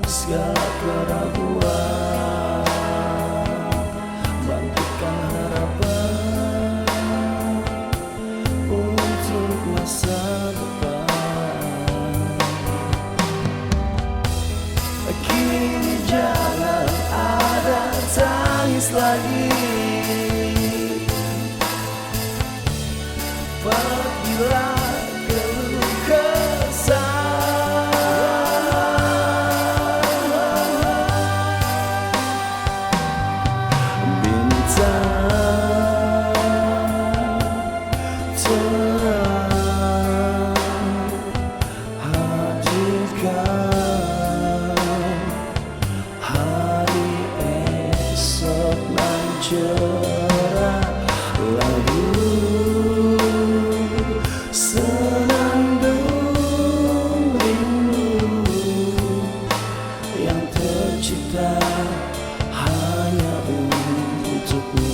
segala keraguan, bangkitkan harapan untuk masa depan. Kini jangan ada tangis lagi, pergilah keluh kesah. Bintang terang hadirkan hari esok nan cerah, lalu senandung rindu yang tercipta hanya untukmu.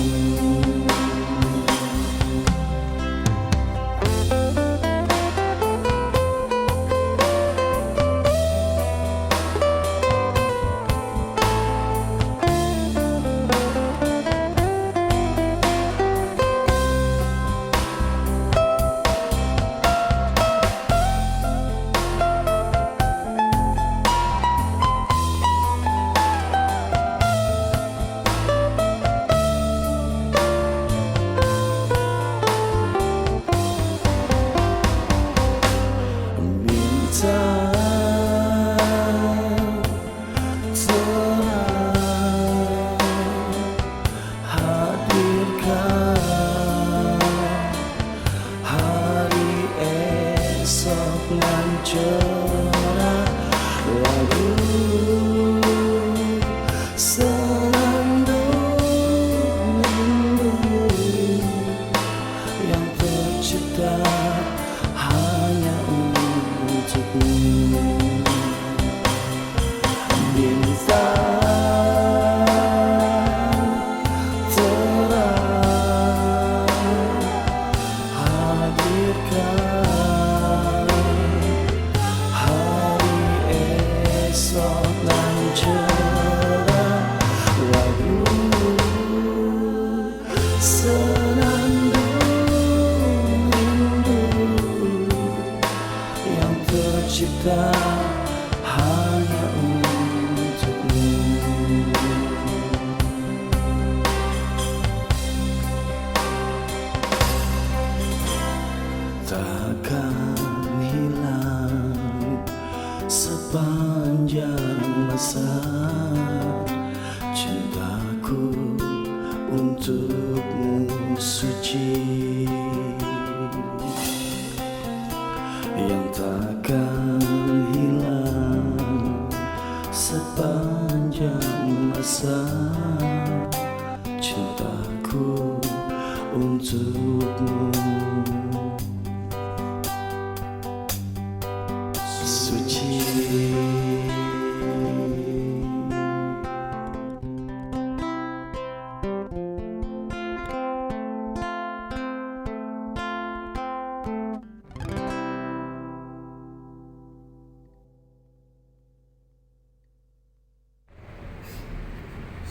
Cerah, lalu senandung rindu yang tercipta hanya untukmu. Bintang terang hadirkan esok nan cerah, lalu senandung rindu yang tercipta hanya untukmu. Takkan hilang sepanjang masa cintaku untukmu suci, yang takkan hilang sepanjang masa cintaku untukmu suci.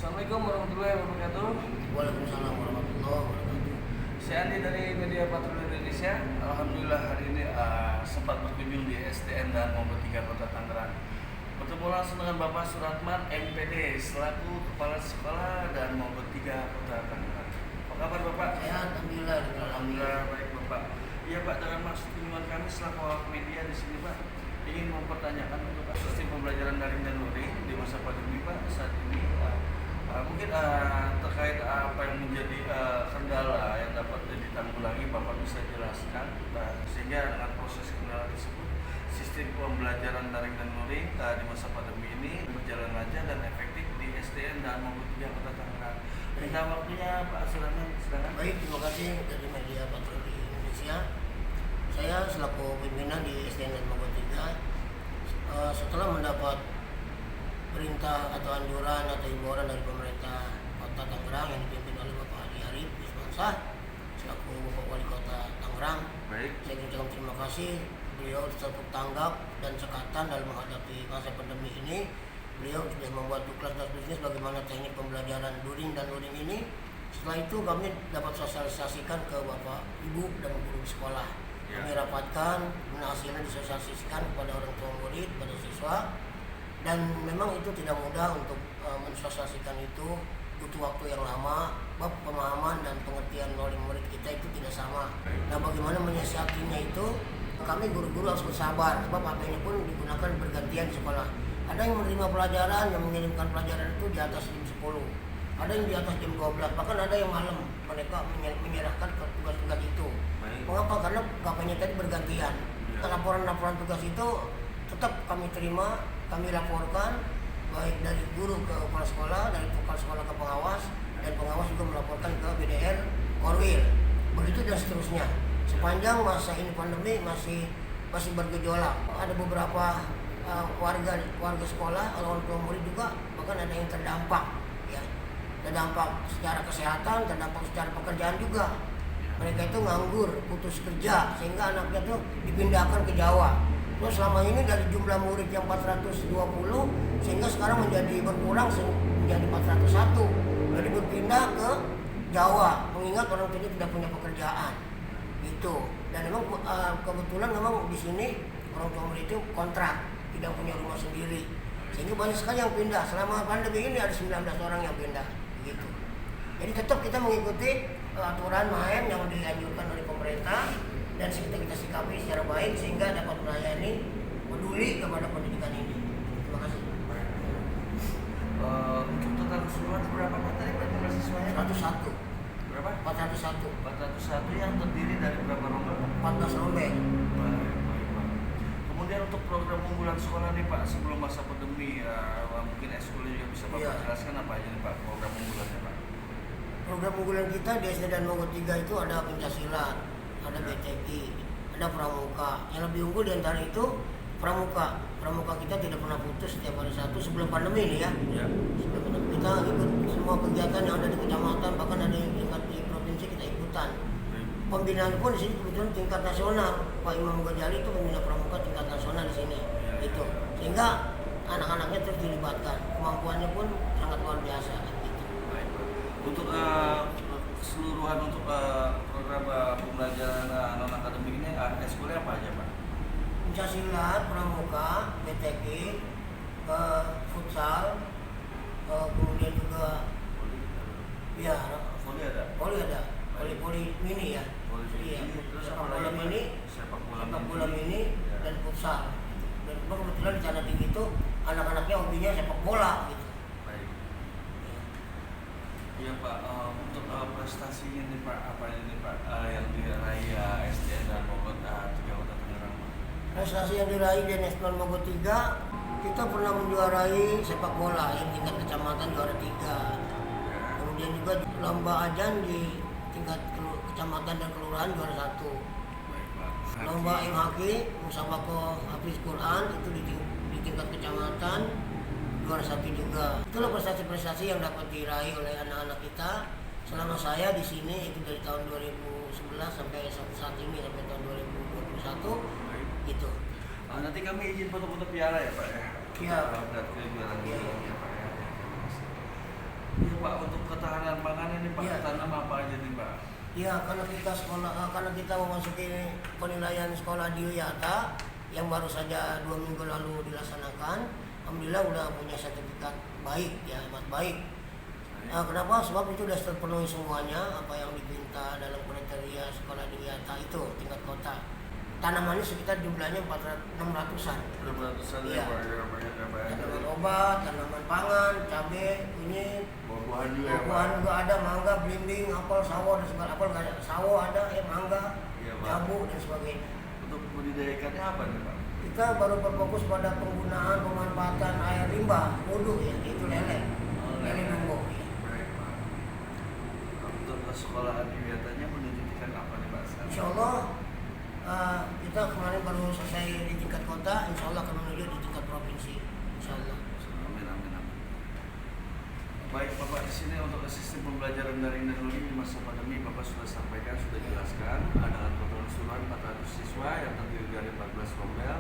Assalamualaikum warahmatullahi wabarakatuh. Waalaikumsalam warahmatullahi wabarakatuh. Saya Andi dari Media Patroli Indonesia. Alhamdulillah hari ini sempat berkunjung di SDN dan Mogot 3 Kota Tangerang. Bertemu langsung dengan Bapak Suratman MPD selaku Kepala Sekolah dan Mogot 3 Kota Tangerang. Apa kabar Bapak? Ya, Alhamdulillah baik Bapak. Iya Pak, dengan maksud kunjungan kami selaku awak media di sini Pak, ingin mempertanyakan untuk sistem pembelajaran daring dan luring di masa pandemi Pak saat ini. Mungkin terkait apa yang menjadi kendala yang dapat ditanggulangi Bapak bisa jelaskan sehingga dengan proses kendala tersebut sistem pembelajaran daring dan luring di masa pandemi ini berjalan lancar dan efektif di SDN dan Mogot 3 Kota Tangerang. Hingga waktunya Pak Suratman, silakan. Baik, terima kasih dari Media Patroli Indonesia. Saya selaku pimpinan di SDN dan Mogot 3 setelah mendapat perintah atau anjuran atau himbauan dari pemerintah Kota Tangerang yang dipimpin oleh Bapak Haji Arif Bismansyah selaku Bapak Wali Kota Tangerang. Baik. Saya ucapkan terima kasih beliau tetap tanggap dan sekatan dalam menghadapi masa pandemi ini beliau sudah membuat tuklas dan tulisnya bagaimana teknik pembelajaran luring dan luring ini. Setelah itu kami dapat sosialisasikan ke Bapak, Ibu, dan guru sekolah. Kami rapatkan, hasilnya disosialisasikan kepada orang tua murid, pada siswa. Dan memang itu tidak mudah untuk mensosialisasikan itu, butuh waktu yang lama, sebab pemahaman dan pengertian oleh murid kita itu tidak sama. Nah, bagaimana menyiasatinya itu, kami guru-guru harus bersabar, sebab HP-nya pun digunakan bergantian di sekolah. Ada yang menerima pelajaran, yang mengirimkan pelajaran itu di atas jam 10, ada yang di atas jam 12, bahkan ada yang malam mereka menyerahkan ke tugas-tugas itu. Mengapa? Karena HP-nya tadi bergantian. Laporan-laporan tugas itu tetap kami terima, kami laporkan, baik dari guru ke kepala sekolah, dari kepala sekolah ke pengawas, dan pengawas juga melaporkan ke BDR Korwil. Begitu dan seterusnya. Sepanjang masa ini pandemi masih bergejolak. Ada beberapa warga sekolah, orang tua murid juga, bahkan ada yang terdampak, ya. Terdampak secara kesehatan, terdampak secara pekerjaan juga. Mereka itu nganggur, putus kerja, sehingga anaknya tuh dipindahkan ke Jawa. Terus selama ini dari jumlah murid yang 420, sehingga sekarang menjadi berkurang menjadi 401. Jadi berpindah ke Jawa, mengingat orang tuanya tidak punya pekerjaan. Gitu. Dan memang kebetulan memang di sini orang tua murid itu kontrak, tidak punya rumah sendiri. Sehingga banyak sekali yang pindah. Selama pandemi ini ada 19 orang yang pindah. Gitu. Jadi tetap kita mengikuti aturan main yang dianjurkan oleh pemerintah, dan kita sikapi secara baik sehingga dapat melayani, peduli kepada pendidikan ini. Terima kasih. Untuk total keseluruhan berapa Pak tadi Pak jumlah siswanya? 101. Berapa? 401. 401 yang terdiri dari berapa rombel? 14 rombel. Baik, Pak. Kemudian untuk program unggulan sekolah nih Pak, sebelum masa pandemi, mungkin ekskulnya juga bisa Bapak jelaskan apa aja nih Pak program unggulannya Pak? Program unggulan kita di SD dan Mogot 3 itu ada pencaksilat, ada BTK, ada pramuka. Yang lebih unggul di antara itu pramuka. Pramuka kita tidak pernah putus setiap hari Sabtu sebelum pandemi ini ya. Sebelum pandemi kita ikut semua kegiatan yang ada di kecamatan, bahkan ada yang tingkat di provinsi kita ikutan. Pembinaan pun di sini kebetulan tingkat nasional. Pak Imam Ghazali itu pembina pramuka tingkat nasional di sini. Itu sehingga anak-anaknya terus dilibatkan. Kemampuannya pun sangat luar biasa. Gitu. Untuk keseluruhan untuk program pembelajaran non akademik ini ekskulnya apa aja Pak? Pencaksilat, pramuka, BTK, futsal, kemudian juga ya voli mini ya. Terus Sepak bola mini, dan futsal. Dan kebetulan di Cana Tinggi itu anak-anaknya hobinya sepak bola gitu. Baik. Iya Pak, untuk prestasinya nih Pak, apa ini Pak yang diraih SDN dan Mogot 3 Kota Tangerang Pak? Prestasi yang diraih di Nasional Mogot 3, kita pernah menjuarai sepak bola yang tingkat kecamatan juara 3. Kemudian juga lomba ajan di tingkat kecamatan dan kelurahan juara 1. Baik Pak. Lomba MHQ, Musabaqah Hafiz Quran itu di tingkat kecamatan juara 1 juga. Itulah prestasi-prestasi yang dapat diraih oleh anak-anak kita selama saya di sini, itu dari tahun 2011 sampai saat ini, sampai tahun 2021 gitu. Nanti kami izin foto-foto piala ya Pak ya? Iya. Iya Pak ya. Iya Pak, untuk ketahanan pangan ini Pak, tanam apa aja nih Pak? Iya, karena kita memasuki penilaian sekolah di Wiyata yang baru saja 2 minggu lalu dilaksanakan. Alhamdulillah udah punya sertifikat baik ya, amat baik. Nah, kenapa? Sebab itu sudah terpenuhi semuanya apa yang diminta dalam kriteria sekolah di Wiyata itu tingkat kota. Tanamannya sekitar jumlahnya 600-an. 600-an Iya. ya Pak, ya banyak ya Pak. Tanaman obat, tanaman pangan, cabai, kunyit, Buah-buahan juga ya Pak. buah-buahan juga ada, mangga, belimbing, apel, sawo, dan segala apel nggak ada. Sawo ada, mangga, Iya, Pak. jambu dan sebagainya. Untuk membudidayakannya apa nih Pak? Kita baru berfokus pada penggunaan pemanfaatan air limbah, wudu ya, itu lele dumbo. Ya. Baik Pak. Untuk sekolahan di Wiyatanya menunjukkan apa nih Pak? Insya Allah kita kemarin baru selesai di tingkat kota, insya Allah akan menuju di tingkat provinsi. Insya Allah. Amin. Baik Bapak, di sini untuk sistem pembelajaran daring dan luring di masa pandemi Bapak sudah sampaikan, sudah jelaskan dengan total keseluruhan 400 siswa yang terdiri dari 14 rombel.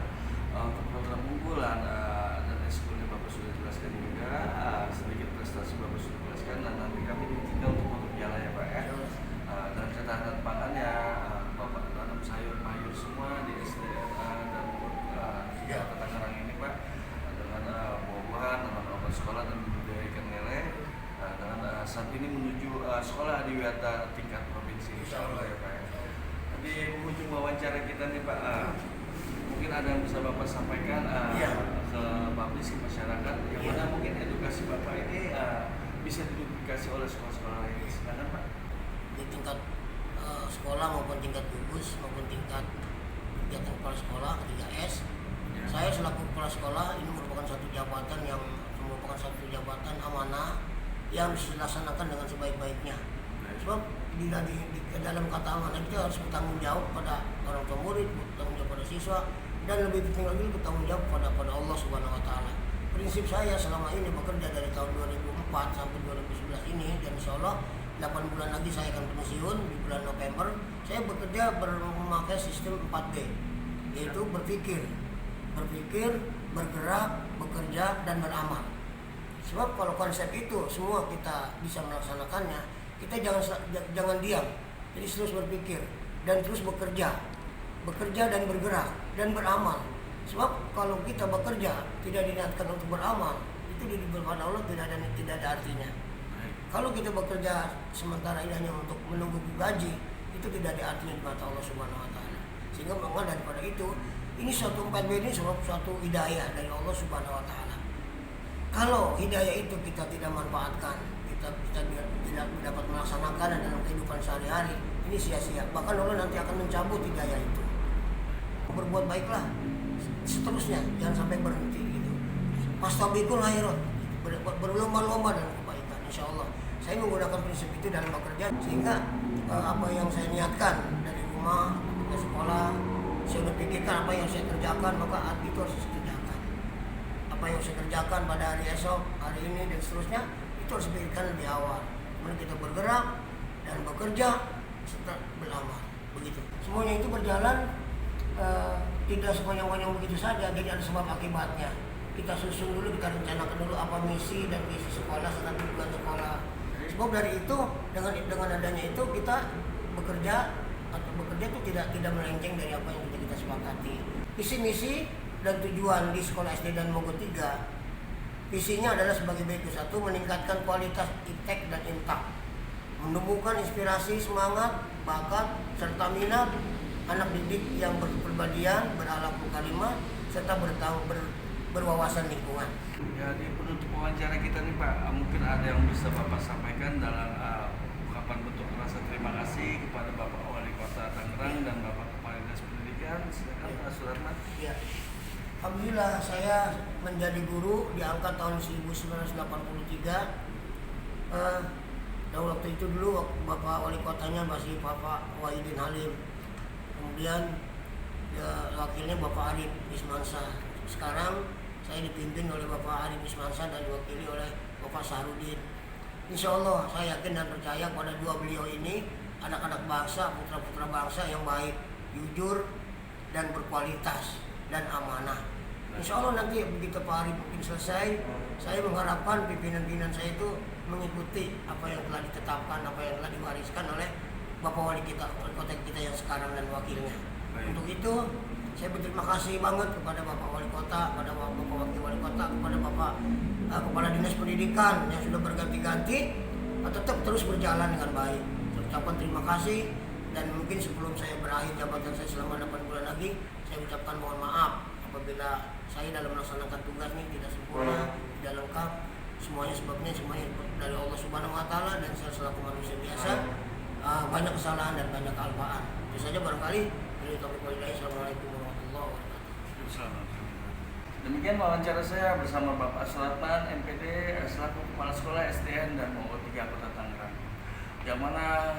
Untuk program unggulan dan ekskulnya Bapak sudah jelaskan tugaskan dan nanti kami ditinggal untuk bekerja ya Pak ya. Dalam ketahanan pangan ya Bapak tanam sayur-mayur semua di SDN dan Kota Tangerang ini Pak, dengan buah-buahan, obat sekolah dan budidaya ikan lele, dengan saat ini menuju sekolah adiwiyata tingkat provinsi insyaallah ya Pak ya. Di penghujung wawancara kita nih Pak, mungkin ada yang bisa Bapak sampaikan ke publik, ke masyarakat yang mana mungkin edukasi Bapak ini bisa diduplikasi oleh sekolah-sekolah lain. Silakan Pak. Di tingkat sekolah maupun tingkat gugus maupun tingkat kegiatan kepala sekolah 3S, saya selaku kepala sekolah ini merupakan satu jabatan amanah yang harus dilaksanakan dengan sebaik-baiknya. Sebab di dalam kata amanah itu harus bertanggung jawab pada orang tua murid, bertanggung jawab pada siswa, dan lebih penting lagi bertanggung jawab pada Allah Subhanahu Wa Taala. Prinsip saya selama ini bekerja dari tahun 2004 sampai 2011 ini, dan insya Allah 8 bulan lagi saya akan pensiun di bulan November. Saya bekerja memakai sistem 4B, yaitu berpikir, bergerak, bekerja, dan beramal. Sebab kalau konsep itu semua kita bisa melaksanakannya, kita jangan diam, jadi terus berpikir dan terus bekerja dan bergerak dan beramal. Sebab kalau kita bekerja tidak diniatkan untuk beramal, itu di depan Allah tidak ada artinya. Kalau kita bekerja sementara ini hanya untuk menunggu gaji, itu tidak ada artinya di mata Allah Subhanahu Wa Taala. Sehingga maka daripada itu, ini suatu 4B ini suatu hidayah dari Allah Subhanahu Wa Taala. Kalau hidayah itu kita tidak manfaatkan, kita tidak dapat melaksanakan dalam kehidupan sehari-hari, ini sia-sia. Bahkan Allah nanti akan mencabut hidayah itu. Berbuat baiklah seterusnya, jangan sampai berhenti gitu. Fastabiqul khairat, berlomba-lomba dalam kebaikan, insya Allah. Saya menggunakan prinsip itu dalam bekerja, sehingga apa yang saya niatkan dari rumah ke sekolah, saya berpikirkan apa yang saya kerjakan, maka itu harus saya kerjakan. Apa yang saya kerjakan pada hari esok, hari ini dan seterusnya, itu harus dipikirkan lebih awal. Kemudian kita bergerak dan bekerja serta beramal, begitu. Semuanya itu berjalan tidak sepanjang-panjang begitu saja, jadi ada sebab akibatnya. Kita susun dulu, kita rencanakan dulu apa misi dan visi sekolah serta tujuan sekolah. Sebab dari itu, dengan adanya itu kita bekerja itu tidak melenceng dari apa yang kita sepakati. Visi misi dan tujuan di sekolah SD dan Mogot 3, visinya adalah sebagai berikut: 1, meningkatkan kualitas iptek dan intak, menumbuhkan inspirasi, semangat, bakat, serta minat anak didik yang berperbadian, berakhlak karimah, serta berwawasan lingkungan. Ya, di penutup wawancara kita nih Pak, mungkin ada yang bisa Bapak sampaikan dalam ungkapan bentuk rasa terima kasih kepada Bapak Wali Kota Tangerang dan Bapak Kepala Dinas Pendidikan. Silakan Pak Suratman. Ya. Alhamdulillah saya menjadi guru di angka tahun 1983. Dan waktu itu dulu Bapak Wali Kotanya masih Bapak Wahidin Halim. Kemudian wakilnya Bapak Arif Ismansyah. Sekarang saya dipimpin oleh Bapak Arif Ismansyah dan diwakili oleh Bapak Sahrudin. Insya Allah saya yakin dan percaya pada dua beliau ini anak-anak bangsa, putra-putra bangsa yang baik, jujur, dan berkualitas dan amanah. Insya Allah nanti begitu Pak Arif mungkin selesai, saya mengharapkan pimpinan-pimpinan saya itu mengikuti apa yang telah ditetapkan, apa yang telah diwariskan oleh Bapak Wali Kota kita yang sekarang dan wakilnya. Untuk itu saya berterima kasih banget kepada Bapak Wali Kota, kepada Bapak Wakil Wali Kota, kepada Bapak Kepala Dinas Pendidikan yang sudah berganti-ganti, tetap terus berjalan dengan baik. Saya ucapkan terima kasih, dan mungkin sebelum saya berakhir jabatan saya selama 8 bulan lagi, saya ucapkan mohon maaf apabila saya dalam melaksanakan tugas ini tidak sempurna, tidak lengkap. Semuanya dari Allah Subhanahu Wa Taala, dan saya selaku manusia biasa banyak kesalahan dan banyak kealpaan. Itu saja barangkali. Assalamualaikum warahmatullahi wabarakatuh. Demikian wawancara saya bersama Bapak Suratman, MPD, selaku Kepala Sekolah SDN dan Mogot 3 Kota Tangerang, yang mana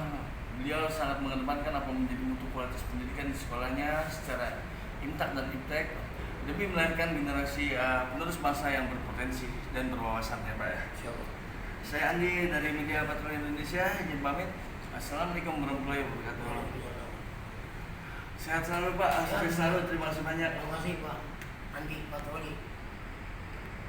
beliau sangat mengedepankan apa menjadi mutu kualitas pendidikan di sekolahnya secara intak dan iptek demi melahirkan generasi penerus bangsa yang berpotensi dan berwawasan ya Pak ya. Saya Andi dari Media Patroli Indonesia, izin pamit. Assalamualaikum warahmatullahi wabarakatuh. Sehat selalu Pak, sukses selalu, terima kasih banyak. Terima kasih Pak Andi Patroli.